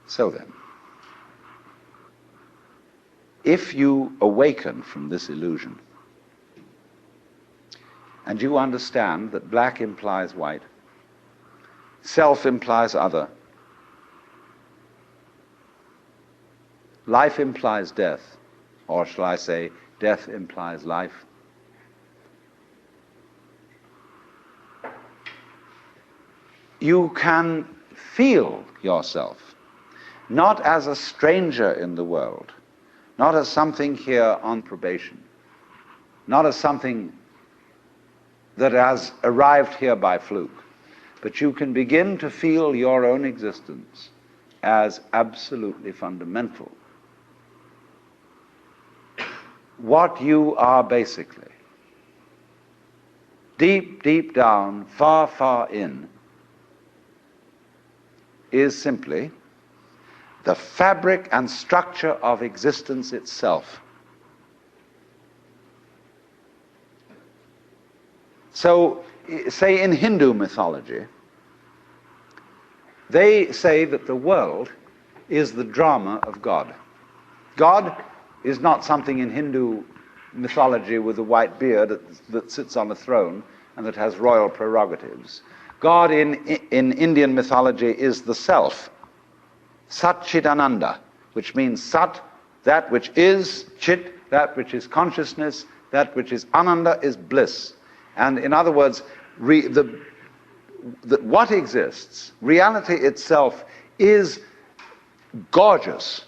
So then, if you awaken from this illusion, and you understand that black implies white, self implies other, life implies death, or shall I say, death implies life, you can feel yourself not as a stranger in the world, not as something here on probation, not as something that has arrived here by fluke, but you can begin to feel your own existence as absolutely fundamental. What you are basically, deep, deep down, far, far in, is simply the fabric and structure of existence itself. So, say in Hindu mythology, they say that the world is the drama of God. God is not something in Hindu mythology with a white beard that sits on a throne and that has royal prerogatives. God in Indian mythology is the self, Satchidananda, which means Sat, that which is, Chit, that which is consciousness, that which is Ananda is bliss. And in other words, what exists, reality itself, is gorgeous.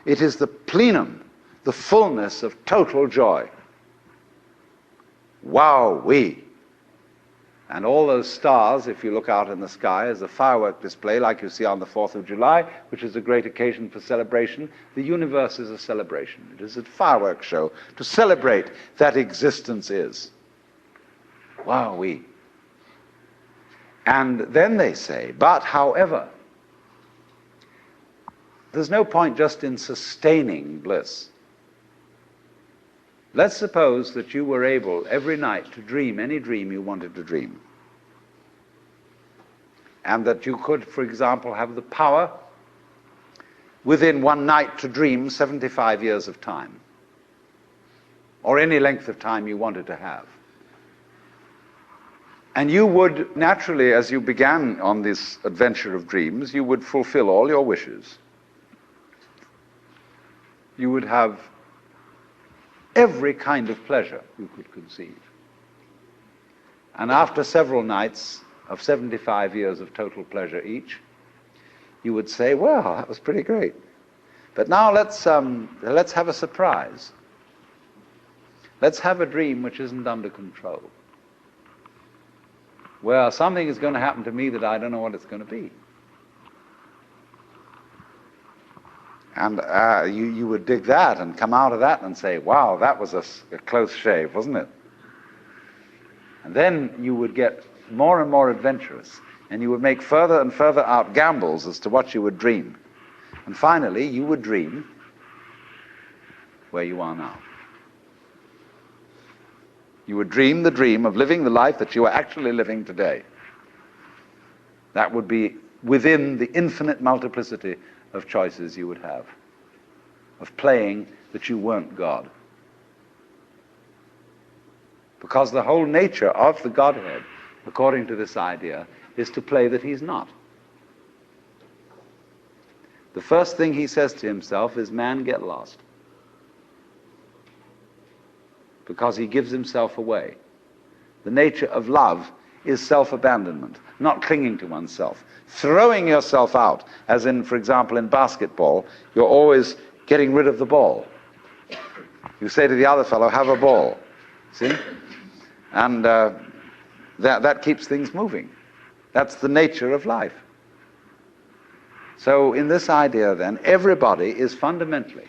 It is the plenum, the fullness of total joy. Wow-wee. And all those stars, if you look out in the sky, as a firework display like you see on the 4th of July, which is a great occasion for celebration. The universe is a celebration. It is a fireworks show to celebrate that existence is. Wow-wee. And then they say, but however, there's no point just in sustaining bliss. Let's suppose that you were able every night to dream any dream you wanted to dream. And that you could, for example, have the power within one night to dream 75 years of time. Or any length of time you wanted to have. And you would naturally, as you began on this adventure of dreams, you would fulfill all your wishes. You would have every kind of pleasure you could conceive. And after several nights of 75 years of total pleasure each, you would say, well, that was pretty great. But now let's have a surprise. Let's have a dream which isn't under control. Well, something is going to happen to me that I don't know what it's going to be. And you would dig that and come out of that and say, wow, that was a close shave, wasn't it? And then you would get more and more adventurous, and you would make further and further out gambles as to what you would dream. And finally, you would dream where you are now. You would dream the dream of living the life that you are actually living today. That would be within the infinite multiplicity of choices you would have, of playing that you weren't God. Because the whole nature of the Godhead, according to this idea, is to play that he's not. The first thing he says to himself is, man, get lost. Because he gives himself away. The nature of love is self-abandonment, not clinging to oneself. Throwing yourself out, as in, for example, in basketball, you're always getting rid of the ball. You say to the other fellow, have a ball. See? And that keeps things moving. That's the nature of life. So in this idea, then, everybody is fundamentally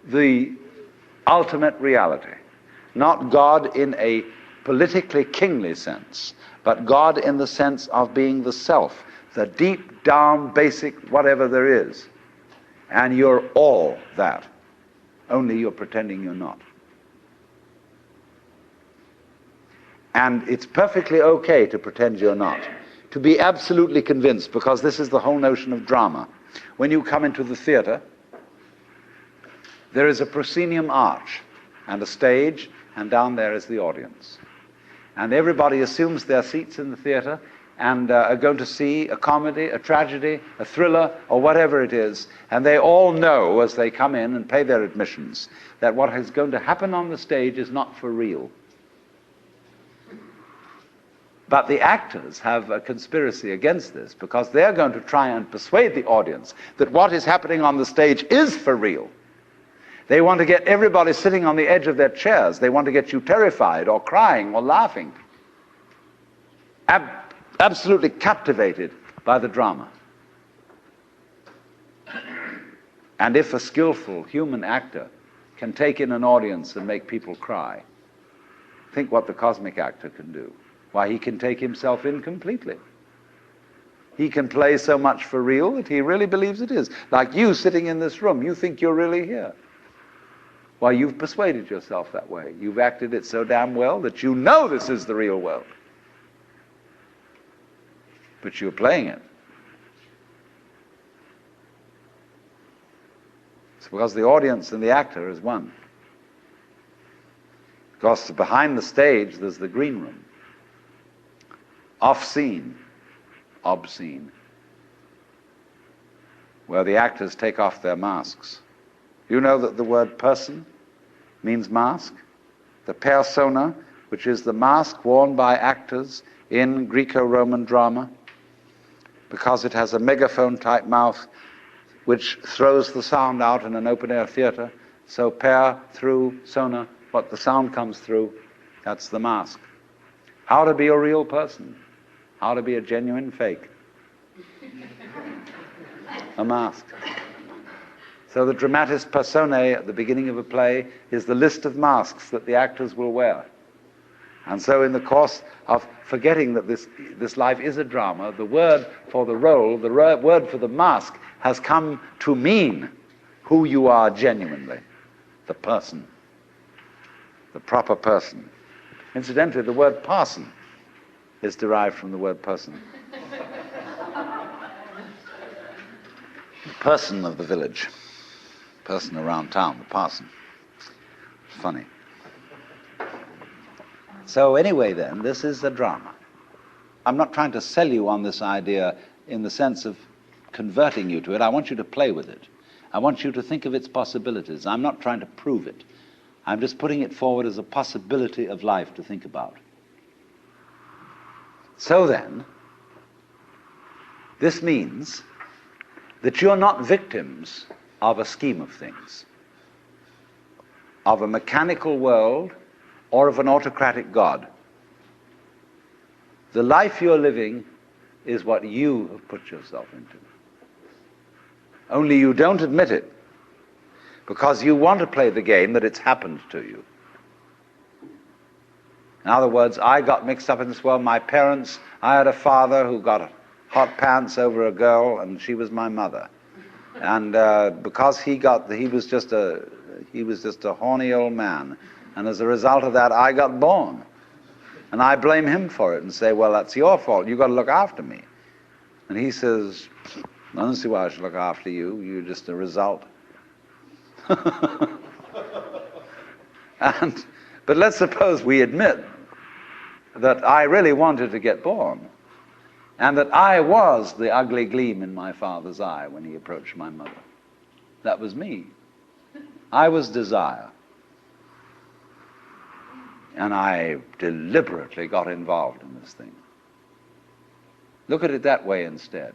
the ultimate reality. Not God in a politically kingly sense, but God in the sense of being the self, the deep down basic whatever there is. And you're all that. Only you're pretending you're not. And it's perfectly okay to pretend you're not. to be absolutely convinced, because this is the whole notion of drama. When you come into the theater, there is a proscenium arch and a stage, and down there is the audience. And everybody assumes their seats in the theater and are going to see a comedy, a tragedy, a thriller, or whatever it is. And they all know, as they come in and pay their admissions, that what is going to happen on the stage is not for real. But the actors have a conspiracy against this, because they're going to try and persuade the audience that what is happening on the stage is for real. They want to get everybody sitting on the edge of their chairs. They want to get you terrified or crying or laughing. Absolutely captivated by the drama. And if a skillful human actor can take in an audience and make people cry, think what the cosmic actor can do. Why, he can take himself in completely. He can play so much for real that he really believes it is. Like you sitting in this room, you think you're really here. Why, you've persuaded yourself that way. You've acted it so damn well that you know this is the real world. But you're playing it. It's because the audience and the actor is one. Because behind the stage there's the green room. Off-scene, obscene, where the actors take off their masks. You know that the word person means mask? The persona, which is the mask worn by actors in Greco-Roman drama, because it has a megaphone-type mouth which throws the sound out in an open-air theater. So through sona, what the sound comes through, that's the mask. How to be a real person. How to be a genuine fake. A mask. So the dramatis personae at the beginning of a play is the list of masks that the actors will wear. And so in the course of forgetting that this life is a drama, the word for the role, the word for the mask, has come to mean who you are genuinely. The person. The proper person. Incidentally, the word parson is derived from the word person. The person of the village. Person around town, the parson. Funny. So anyway then, this is a drama. I'm not trying to sell you on this idea in the sense of converting you to it. I want you to play with it. I want you to think of its possibilities. I'm not trying to prove it. I'm just putting it forward as a possibility of life to think about. So then, this means that you're not victims of a scheme of things, of a mechanical world, or of an autocratic God. The life you're living is what you have put yourself into. Only you don't admit it, because you want to play the game that it's happened to you. In other words, I got mixed up in this world. My parents, I had a father who got hot pants over a girl, and she was my mother. And because he was just a horny old man. And as a result of that, I got born. And I blame him for it and say, well, that's your fault. You've got to look after me. And he says, I don't see why I should look after you. You're just a result. But let's suppose we admit that I really wanted to get born, and that I was the ugly gleam in my father's eye when he approached my mother. That was me. I was desire. And I deliberately got involved in this thing. Look at it that way instead.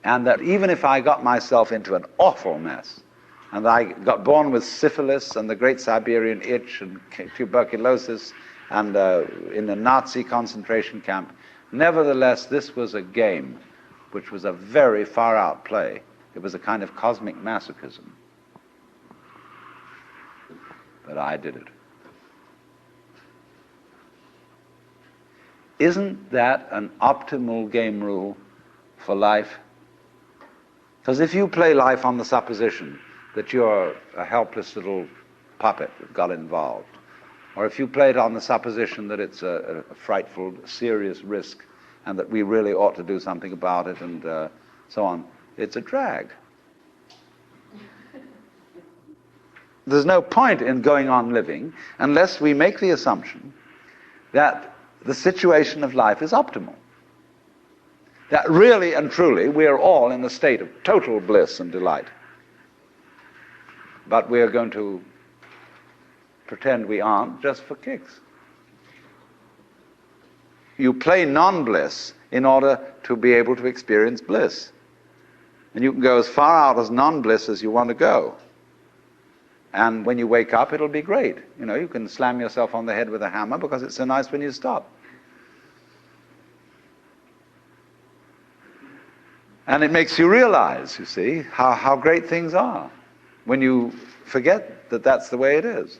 And that even if I got myself into an awful mess, and I got born with syphilis and the Great Siberian Itch and tuberculosis and in a Nazi concentration camp, nevertheless, this was a game which was a very far-out play. It was a kind of cosmic masochism. But I did it. Isn't that an optimal game rule for life? Because if you play life on the supposition that you're a helpless little puppet that got involved, or if you play it on the supposition that it's a frightful, serious risk and that we really ought to do something about it and so on, it's a drag. There's no point in going on living unless we make the assumption that the situation of life is optimal. That really and truly we are all in a state of total bliss and delight. But we are going to pretend we aren't just for kicks. You play non-bliss in order to be able to experience bliss. And you can go as far out as non-bliss as you want to go. And when you wake up, it'll be great. You know, you can slam yourself on the head with a hammer because it's so nice when you stop. And it makes you realize, you see, how great things are when you forget that that's the way it is.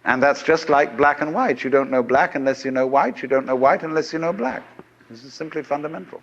And that's just like black and white. You don't know black unless you know white. You don't know white unless you know black. This is simply fundamental.